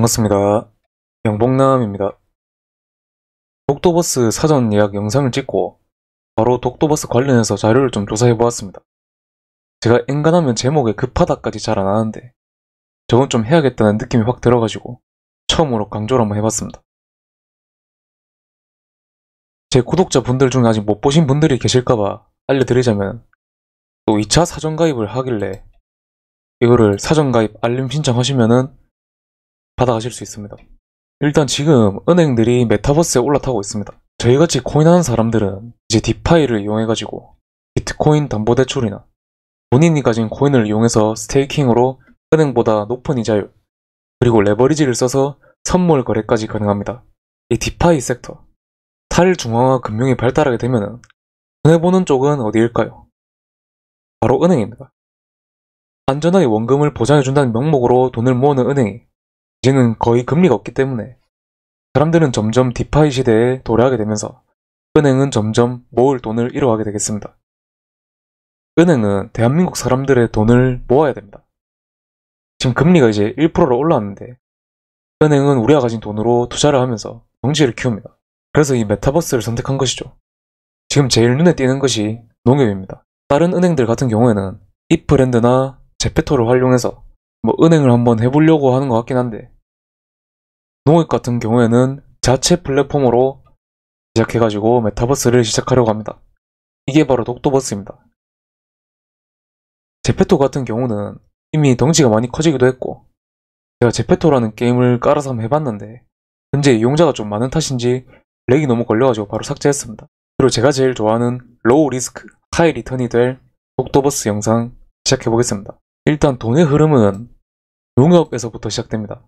반갑습니다. 영봉남입니다. 독도버스 사전 예약 영상을 찍고 바로 독도버스 관련해서 자료를 좀 조사해보았습니다. 제가 엔간하면 제목에 급하다까지 잘 안하는데 저건 좀 해야겠다는 느낌이 확 들어가지고 처음으로 강조를 한번 해봤습니다. 제 구독자분들 중에 아직 못 보신 분들이 계실까봐 알려드리자면, 또 2차 사전가입을 하길래 이거를 사전가입 알림 신청하시면은 받아가실 수 있습니다. 일단 지금 은행들이 메타버스에 올라타고 있습니다. 저희같이 코인하는 사람들은 이제 디파이를 이용해가지고 비트코인 담보대출이나 본인이 가진 코인을 이용해서 스테이킹으로 은행보다 높은 이자율, 그리고 레버리지를 써서 선물 거래까지 가능합니다. 이 디파이 섹터, 탈중앙화 금융이 발달하게 되면 손해보는 쪽은 어디일까요? 바로 은행입니다. 안전하게 원금을 보장해준다는 명목으로 돈을 모으는 은행이 이제는 거의 금리가 없기 때문에 사람들은 점점 디파이 시대에 도래하게 되면서 은행은 점점 모을 돈을 잃어가게 되겠습니다. 은행은 대한민국 사람들의 돈을 모아야 됩니다. 지금 금리가 이제 1%로 올라왔는데 은행은 우리가 가진 돈으로 투자를 하면서 경제를 키웁니다. 그래서 이 메타버스를 선택한 것이죠. 지금 제일 눈에 띄는 것이 농협입니다. 다른 은행들 같은 경우에는 이프랜드나 제페토를 활용해서 은행을 한번 해보려고 하는 것 같긴 한데, 농협 같은 경우에는 자체 플랫폼으로 시작해가지고 메타버스를 시작하려고 합니다. 이게 바로 독도버스입니다. 제페토 같은 경우는 이미 덩치가 많이 커지기도 했고, 제가 제페토라는 게임을 깔아서 한번 해봤는데 현재 이용자가 좀 많은 탓인지 렉이 너무 걸려가지고 바로 삭제했습니다. 그리고 제가 제일 좋아하는 로우 리스크, 하이 리턴이 될 독도버스 영상 시작해보겠습니다. 일단 돈의 흐름은 농협에서부터 시작됩니다.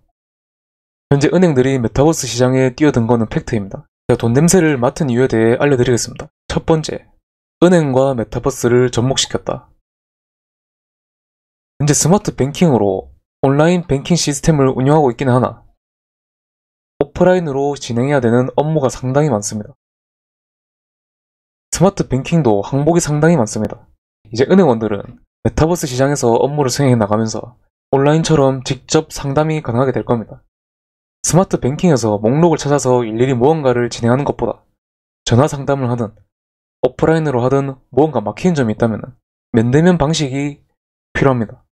현재 은행들이 메타버스 시장에 뛰어든 거는 팩트입니다. 제가 돈 냄새를 맡은 이유에 대해 알려드리겠습니다. 첫 번째, 은행과 메타버스를 접목시켰다. 현재 스마트 뱅킹으로 온라인 뱅킹 시스템을 운영하고 있기는 하나 오프라인으로 진행해야 되는 업무가 상당히 많습니다. 스마트 뱅킹도 항목이 상당히 많습니다. 이제 은행원들은 메타버스 시장에서 업무를 수행해 나가면서 온라인처럼 직접 상담이 가능하게 될 겁니다. 스마트 뱅킹에서 목록을 찾아서 일일이 무언가를 진행하는 것보다 전화 상담을 하든 오프라인으로 하든 무언가 막히는 점이 있다면 면대면 방식이 필요합니다.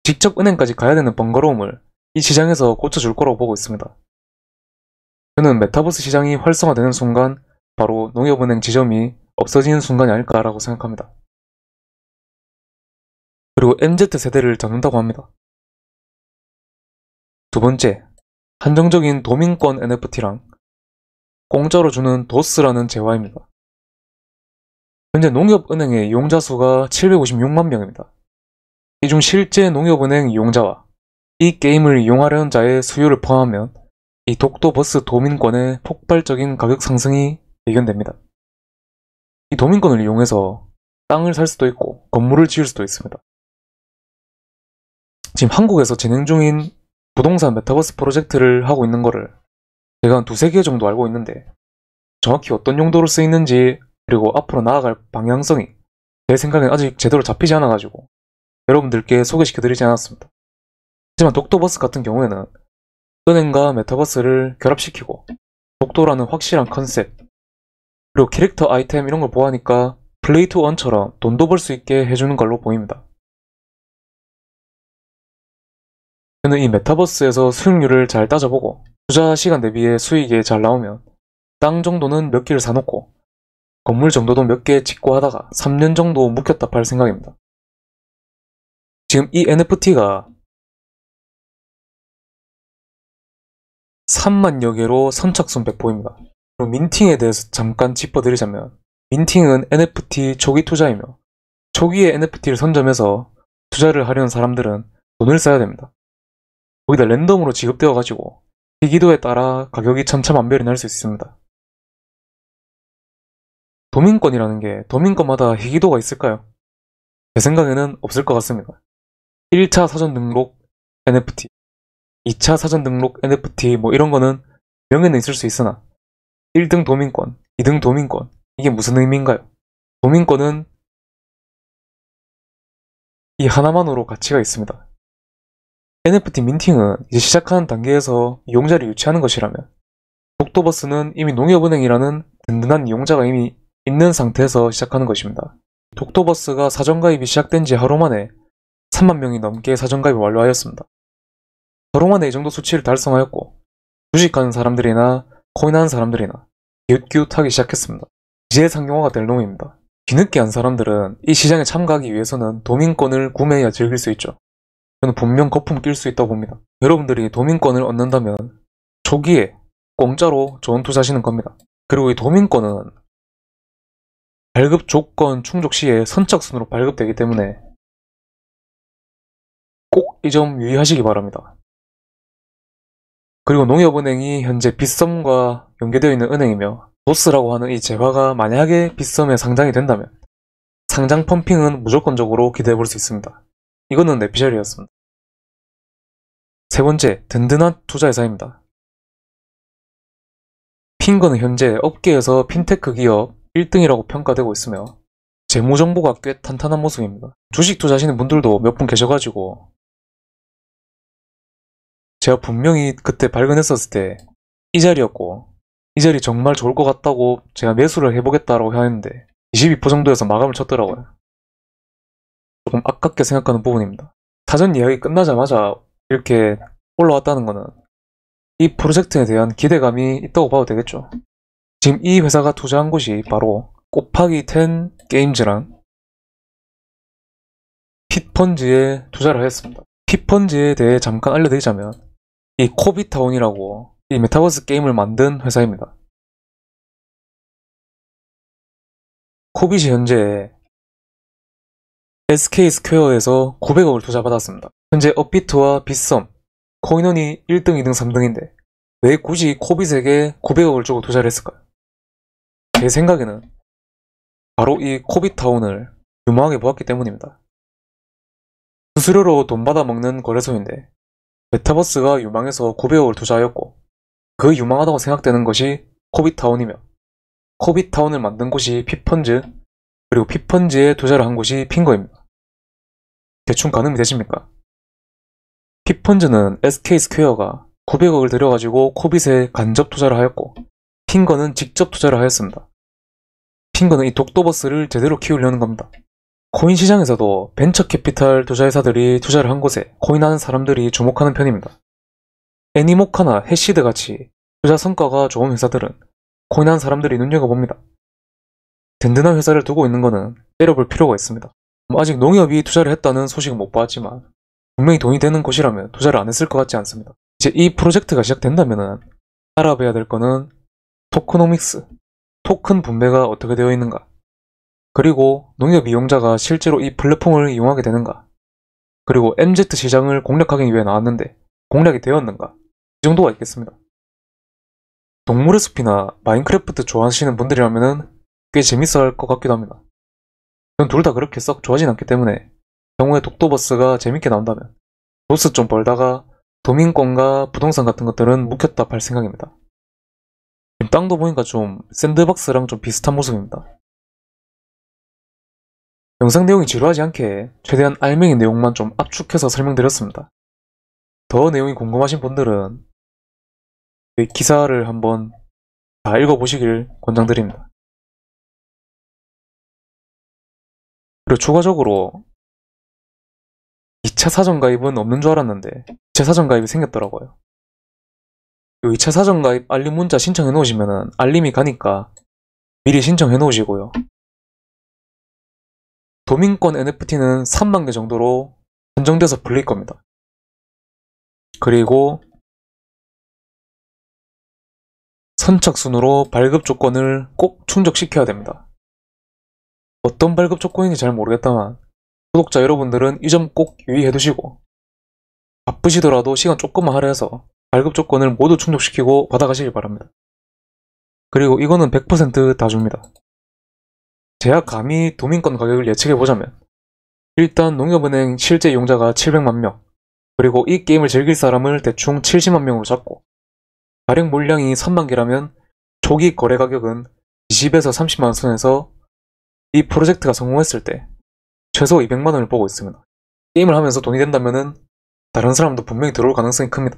직접 은행까지 가야 되는 번거로움을 이 시장에서 고쳐줄 거라고 보고 있습니다. 저는 메타버스 시장이 활성화되는 순간 바로 농협은행 지점이 없어지는 순간이 아닐까라고 생각합니다. 그리고 MZ세대를 잡는다고 합니다. 두 번째, 한정적인 도민권 NFT랑 공짜로 주는 도스라는 재화입니다. 현재 농협은행의 이용자 수가 756만 명입니다. 이 중 실제 농협은행 이용자와 이 게임을 이용하려는 자의 수요를 포함하면 이 독도버스 도민권의 폭발적인 가격 상승이 예견됩니다. 이 도민권을 이용해서 땅을 살 수도 있고 건물을 지을 수도 있습니다. 지금 한국에서 진행 중인 부동산 메타버스 프로젝트를 하고 있는 거를 제가 한 두세 개 정도 알고 있는데, 정확히 어떤 용도로 쓰이는지 그리고 앞으로 나아갈 방향성이 제 생각엔 아직 제대로 잡히지 않아가지고 여러분들께 소개시켜드리지 않았습니다. 하지만 독도버스 같은 경우에는 은행과 메타버스를 결합시키고 독도라는 확실한 컨셉, 그리고 캐릭터 아이템 이런 걸 보아하니까 플레이 투 원처럼 돈도 벌 수 있게 해주는 걸로 보입니다. 저는 이 메타버스에서 수익률을 잘 따져보고 투자 시간 대비에 수익이 잘 나오면 땅 정도는 몇 개를 사놓고 건물 정도도 몇 개 짓고 하다가 3년 정도 묵혔다 팔 생각입니다. 지금 이 NFT가 3만여 개로 선착순 배포입니다. 그리고 민팅에 대해서 잠깐 짚어드리자면, 민팅은 NFT 초기 투자이며 초기에 NFT를 선점해서 투자를 하려는 사람들은 돈을 써야 됩니다. 거기다 랜덤으로 지급되어가지고 희귀도에 따라 가격이 천차만별이 날 수 있습니다. 도민권이라는 게 도민권마다 희귀도가 있을까요? 제 생각에는 없을 것 같습니다. 1차 사전 등록 NFT, 2차 사전 등록 NFT 이런 거는 명예는 있을 수 있으나 1등 도민권, 2등 도민권, 이게 무슨 의미인가요? 도민권은 이 하나만으로 가치가 있습니다. NFT 민팅은 이제 시작하는 단계에서 이용자를 유치하는 것이라면, 독도버스는 이미 농협은행이라는 든든한 이용자가 이미 있는 상태에서 시작하는 것입니다. 독도버스가 사전가입이 시작된 지 하루 만에 3만 명이 넘게 사전가입을 완료하였습니다. 하루 만에 이 정도 수치를 달성하였고, 주식하는 사람들이나 코인하는 사람들이나 기웃기웃하기 시작했습니다. 이제 상용화가 될 놈입니다. 뒤늦게 한 사람들은 이 시장에 참가하기 위해서는 도민권을 구매해야 즐길 수 있죠. 저는 분명 거품 낄 수 있다고 봅니다. 여러분들이 도민권을 얻는다면 초기에 공짜로 좋은 투자하시는 겁니다. 그리고 이 도민권은 발급 조건 충족 시에 선착순으로 발급되기 때문에 꼭 이 점 유의하시기 바랍니다. 그리고 농협은행이 현재 빗썸과 연계되어 있는 은행이며, 도스라고 하는 이 재화가 만약에 빗썸에 상장이 된다면 상장 펌핑은 무조건적으로 기대해 볼 수 있습니다. 이거는 내피셜이었습니다. 세 번째, 든든한 투자회사입니다. 핑거는 현재 업계에서 핀테크 기업 1등이라고 평가되고 있으며 재무정보가 꽤 탄탄한 모습입니다. 주식 투자하시는 분들도 몇 분 계셔가지고 제가 분명히 그때 발견했었을 때 이 자리였고, 이 자리 정말 좋을 것 같다고 제가 매수를 해보겠다라고 했는데 22% 정도에서 마감을 쳤더라고요. 조금 아깝게 생각하는 부분입니다. 사전 예약이 끝나자마자 이렇게 올라왔다는 거는 이 프로젝트에 대한 기대감이 있다고 봐도 되겠죠. 지금 이 회사가 투자한 곳이 바로 곱하기 10 게임즈랑 핏펀즈에 투자를 하였습니다. 핏펀즈에 대해 잠깐 알려드리자면, 이 코비타운이라고 이 메타버스 게임을 만든 회사입니다. 코빗이 현재 SK 스퀘어에서 900억을 투자받았습니다. 현재 업비트와 빗썸, 코인원이 1등, 2등, 3등인데 왜 굳이 코빗에게 900억을 주고 투자를 했을까요? 제 생각에는 바로 이 코빗타운을 유망하게 보았기 때문입니다. 수수료로 돈 받아먹는 거래소인데 메타버스가 유망해서 900억을 투자하였고, 그 유망하다고 생각되는 것이 코빗타운이며, 코빗타운을 만든 곳이 핏펀즈, 그리고 핏펀즈에 투자를 한 곳이 핑거입니다. 대충 가늠이 되십니까? 핏펀즈는 SK 스퀘어가 900억을 들여가지고 코빗에 간접 투자를 하였고, 핑거는 직접 투자를 하였습니다. 핑거는 이 독도버스를 제대로 키우려는 겁니다. 코인 시장에서도 벤처 캐피탈 투자회사들이 투자를 한 곳에 코인하는 사람들이 주목하는 편입니다. 애니모카나 해시드 같이 투자 성과가 좋은 회사들은 코인하는 사람들이 눈여겨봅니다. 든든한 회사를 두고 있는 거는 때려볼 필요가 있습니다. 아직 농협이 투자를 했다는 소식은 못 봤지만 분명히 돈이 되는 곳이라면 투자를 안 했을 것 같지 않습니다. 이제 이 프로젝트가 시작된다면 알아봐야 될 거는 토크노믹스, 토큰 분배가 어떻게 되어 있는가, 그리고 농협 이용자가 실제로 이 플랫폼을 이용하게 되는가, 그리고 MZ 시장을 공략하기 위해 나왔는데 공략이 되었는가, 이 정도가 있겠습니다. 동물의 숲이나 마인크래프트 좋아하시는 분들이라면 꽤 재밌어 할 것 같기도 합니다. 전 둘 다 그렇게 썩 좋아하진 않기 때문에 경우에 독도버스가 재밌게 나온다면 로스 좀 벌다가 도민권과 부동산 같은 것들은 묵혔다 팔 생각입니다. 지금 땅도 보니까 좀 샌드박스랑 좀 비슷한 모습입니다. 영상 내용이 지루하지 않게 최대한 알맹이 내용만 좀 압축해서 설명드렸습니다. 더 내용이 궁금하신 분들은 이 기사를 한번 다 읽어보시길 권장드립니다. 그리고 추가적으로 2차 사전가입은 없는 줄 알았는데 2차 사전가입이 생겼더라고요. 이 2차 사전가입 알림 문자 신청해 놓으시면 알림이 가니까 미리 신청해 놓으시고요. 도민권 NFT는 3만 개 정도로 선정돼서 불릴 겁니다. 그리고 선착순으로 발급 조건을 꼭 충족시켜야 됩니다. 어떤 발급 조건인지 잘 모르겠다만 구독자 여러분들은 이 점 꼭 유의해 두시고 바쁘시더라도 시간 조금만 할애해서 발급 조건을 모두 충족시키고 받아가시길 바랍니다. 그리고 이거는 100% 다 줍니다. 제가 감히 도민권 가격을 예측해보자면 일단 농협은행 실제 이용자가 700만 명, 그리고 이 게임을 즐길 사람을 대충 70만 명으로 잡고 발행 물량이 3만 개라면 초기 거래 가격은 20에서 30만원 선에서 이 프로젝트가 성공했을 때 최소 200만원을 보고 있습니다. 게임을 하면서 돈이 된다면은 다른 사람도 분명히 들어올 가능성이 큽니다.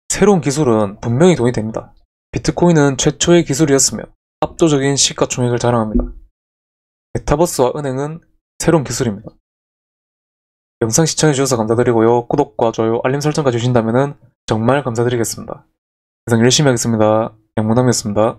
새로운 기술은 분명히 돈이 됩니다. 비트코인은 최초의 기술이었으며 압도적인 시가총액을 자랑합니다. 메타버스와 은행은 새로운 기술입니다. 영상 시청해주셔서 감사드리고요. 구독과 좋아요, 알림 설정까지 주신다면 정말 감사드리겠습니다. 영상 열심히 하겠습니다. 양문남이었습니다.